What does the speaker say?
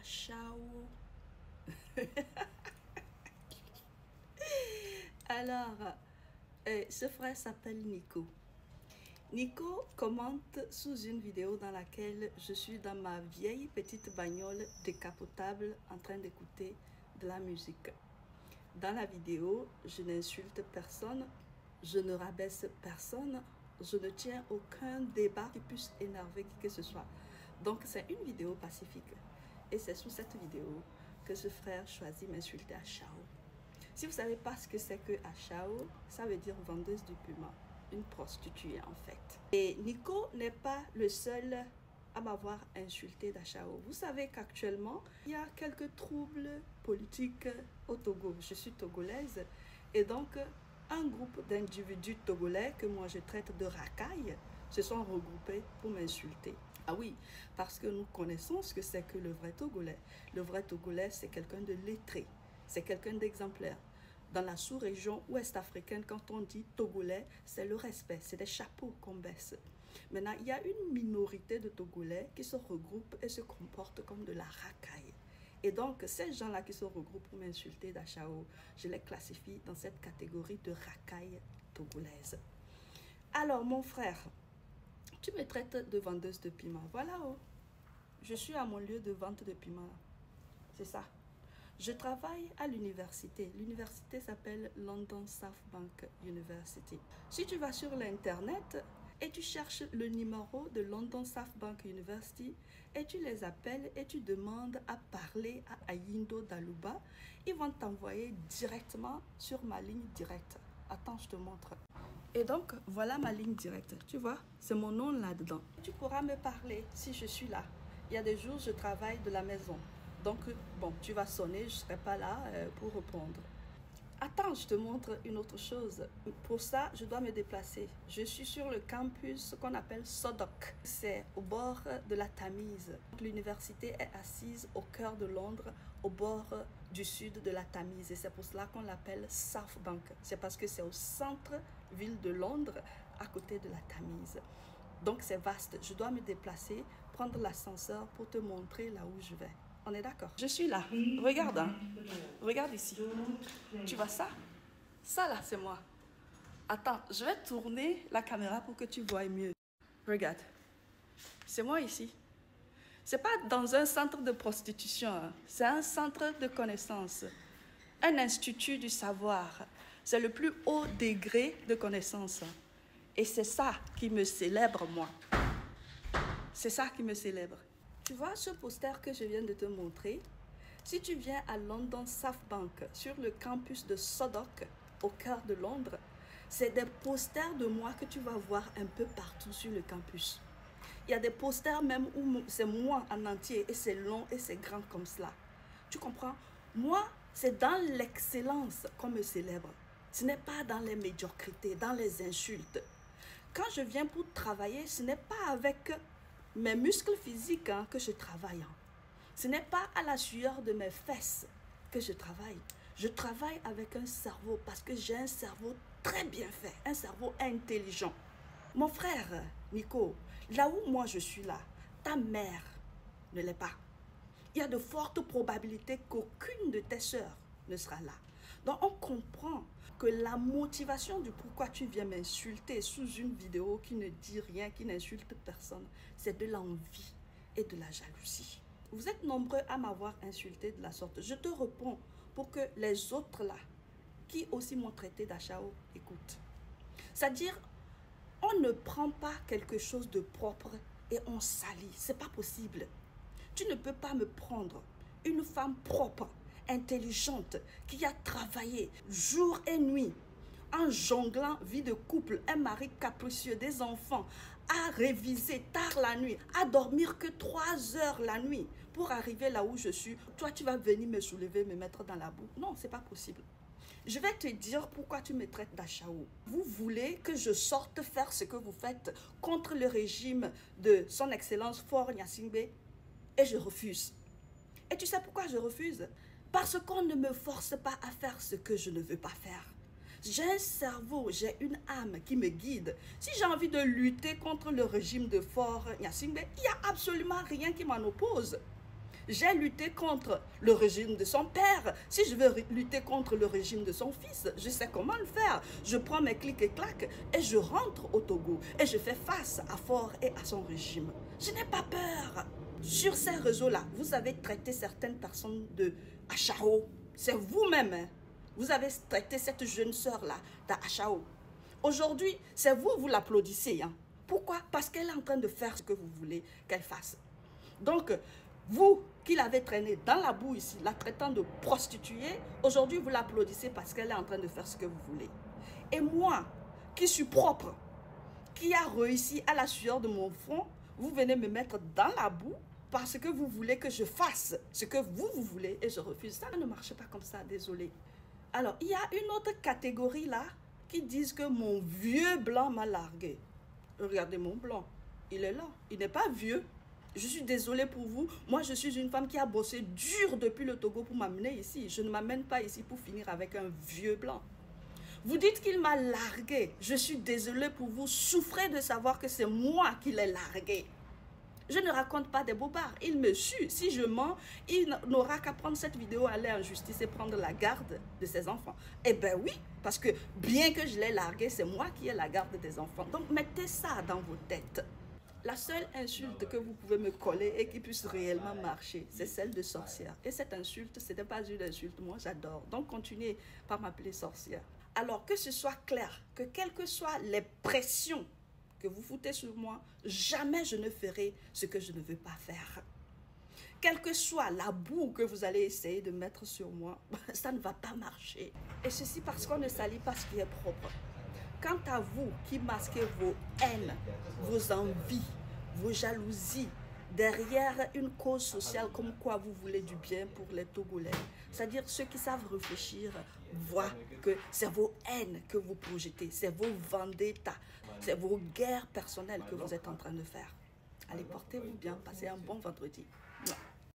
Achao. Alors, ce frère s'appelle Nico. Nico commente sous une vidéo dans laquelle je suis dans ma vieille petite bagnole décapotable en train d'écouter de la musique. Dans la vidéo, je n'insulte personne, je ne rabaisse personne, je ne tiens aucun débat qui puisse énerver qui que ce soit. Donc c'est une vidéo pacifique. Et c'est sous cette vidéo que ce frère choisit m'insulter Achao. Si vous ne savez pas ce que c'est que Achao, ça veut dire vendeuse du puma. Une prostituée en fait. Et Nico n'est pas le seul à m'avoir insulté d'Achao. Vous savez qu'actuellement, il y a quelques troubles politiques au Togo. Je suis togolaise et donc un groupe d'individus togolais que moi je traite de racailles se sont regroupés pour m'insulter. Ah oui, parce que nous connaissons ce que c'est que le vrai Togolais. Le vrai Togolais, c'est quelqu'un de lettré, c'est quelqu'un d'exemplaire. Dans la sous-région ouest africaine, quand on dit Togolais, c'est le respect, c'est des chapeaux qu'on baisse. Maintenant, il y a une minorité de Togolais qui se regroupent et se comportent comme de la racaille. Et donc, ces gens-là qui se regroupent pour m'insulter d'Achao, je les classifie dans cette catégorie de racaille togolaise. Alors, mon frère, tu me traites de vendeuse de piment. Voilà, oh. Je suis à mon lieu de vente de piment. C'est ça. Je travaille à l'université. L'université s'appelle London South Bank University. Si tu vas sur l'internet et tu cherches le numéro de London South Bank University et tu les appelles et tu demandes à parler à Ayindo Daluba, ils vont t'envoyer directement sur ma ligne directe. Attends, je te montre. Et donc, voilà ma ligne directe. Tu vois, c'est mon nom là-dedans. Tu pourras me parler si je suis là. Il y a des jours, je travaille de la maison. Donc, bon, tu vas sonner, je ne serai pas là pour répondre. Attends, je te montre une autre chose. Pour ça, je dois me déplacer. Je suis sur le campus qu'on appelle Sodok. C'est au bord de la Tamise. L'université est assise au cœur de Londres, au bord du sud de la Tamise. Et c'est pour cela qu'on l'appelle South Bank. C'est parce que c'est au centre-ville de Londres, à côté de la Tamise. Donc, c'est vaste. Je dois me déplacer, prendre l'ascenseur pour te montrer là où je vais. On est d'accord? Je suis là. Regarde, hein. Regarde ici. Tu vois ça? Ça là, c'est moi. Attends, je vais tourner la caméra pour que tu vois mieux. Regarde. C'est moi ici. C'est pas dans un centre de prostitution. Hein. C'est un centre de connaissance. Un institut du savoir. C'est le plus haut degré de connaissance. Et c'est ça qui me célèbre, moi. C'est ça qui me célèbre. Tu vois ce poster que je viens de te montrer? Si tu viens à London South Bank, sur le campus de Sodok, au cœur de Londres, c'est des posters de moi que tu vas voir un peu partout sur le campus. Il y a des posters même où c'est moi en entier et c'est long et c'est grand comme cela. Tu comprends? Moi, c'est dans l'excellence qu'on me célèbre. Ce n'est pas dans les médiocrités, dans les insultes. Quand je viens pour travailler, ce n'est pas avec mes muscles physiques hein, que je travaille. Hein. Ce n'est pas à la sueur de mes fesses que je travaille. Je travaille avec un cerveau parce que j'ai un cerveau très bien fait, un cerveau intelligent. Mon frère, Nico, là où moi je suis là, ta mère ne l'est pas. Il y a de fortes probabilités qu'aucune de tes sœurs ne sera là. Donc on comprend que la motivation du pourquoi tu viens m'insulter sous une vidéo qui ne dit rien, qui n'insulte personne, c'est de l'envie et de la jalousie. Vous êtes nombreux à m'avoir insulté de la sorte. Je te réponds pour que les autres là, qui aussi m'ont traité d'Achao, écoutent. C'est-à-dire, on ne prend pas quelque chose de propre et on salit. C'est pas possible. Tu ne peux pas me prendre une femme propre, intelligente, qui a travaillé jour et nuit, en jonglant vie de couple, un mari capricieux, des enfants, à réviser tard la nuit, à dormir que 3 heures la nuit pour arriver là où je suis. Toi, tu vas venir me soulever, me mettre dans la boue. Non, c'est pas possible. Je vais te dire pourquoi tu me traites d'Achao. Vous voulez que je sorte faire ce que vous faites contre le régime de son excellence Faure Gnassingbé et je refuse. Et tu sais pourquoi je refuse? Parce qu'on ne me force pas à faire ce que je ne veux pas faire. J'ai un cerveau, j'ai une âme qui me guide. Si j'ai envie de lutter contre le régime de Faure Gnassingbé, il n'y a absolument rien qui m'en oppose. J'ai lutté contre le régime de son père. Si je veux lutter contre le régime de son fils, je sais comment le faire. Je prends mes clics et claques et je rentre au Togo et je fais face à Faure et à son régime. Je n'ai pas peur. Sur ces réseaux-là, vous avez traité certaines personnes de Achao. C'est vous-même, hein. Vous avez traité cette jeune sœur-là d'Achao. Aujourd'hui, c'est vous, vous l'applaudissez. Hein. Pourquoi? Parce qu'elle est en train de faire ce que vous voulez qu'elle fasse. Donc, vous qui l'avez traînée dans la boue ici, la traitant de prostituée, aujourd'hui vous l'applaudissez parce qu'elle est en train de faire ce que vous voulez. Et moi, qui suis propre, qui a réussi à la sueur de mon front, vous venez me mettre dans la boue parce que vous voulez que je fasse ce que vous voulez et je refuse. Ça ne marche pas comme ça, désolé. Alors, il y a une autre catégorie là qui disent que mon vieux blanc m'a largué. Regardez mon blanc, il est là, il n'est pas vieux. Je suis désolée pour vous. Moi, je suis une femme qui a bossé dur depuis le Togo pour m'amener ici. Je ne m'amène pas ici pour finir avec un vieux blanc. Vous dites qu'il m'a largué. Je suis désolée pour vous. Souffrez de savoir que c'est moi qui l'ai largué. Je ne raconte pas des bobards. Il me suit. Si je mens, il n'aura qu'à prendre cette vidéo, aller en justice et prendre la garde de ses enfants. Eh bien oui, parce que bien que je l'ai largué, c'est moi qui ai la garde des enfants. Donc mettez ça dans vos têtes. La seule insulte que vous pouvez me coller et qui puisse réellement marcher, c'est celle de sorcière. Et cette insulte, ce n'est pas une insulte, moi j'adore. Donc continuez par m'appeler sorcière. Alors que ce soit clair, que quelles que soient les pressions que vous foutez sur moi, jamais je ne ferai ce que je ne veux pas faire. Quelle que soit la boue que vous allez essayer de mettre sur moi, ça ne va pas marcher. Et ceci parce qu'on ne salit pas ce qui est propre. Quant à vous qui masquez vos haines, vos envies, vos jalousies, derrière une cause sociale comme quoi vous voulez du bien pour les Togolais, c'est-à-dire ceux qui savent réfléchir, voient que c'est vos haines que vous projetez, c'est vos vendettas, c'est vos guerres personnelles que vous êtes en train de faire. Allez, portez-vous bien, passez un bon vendredi.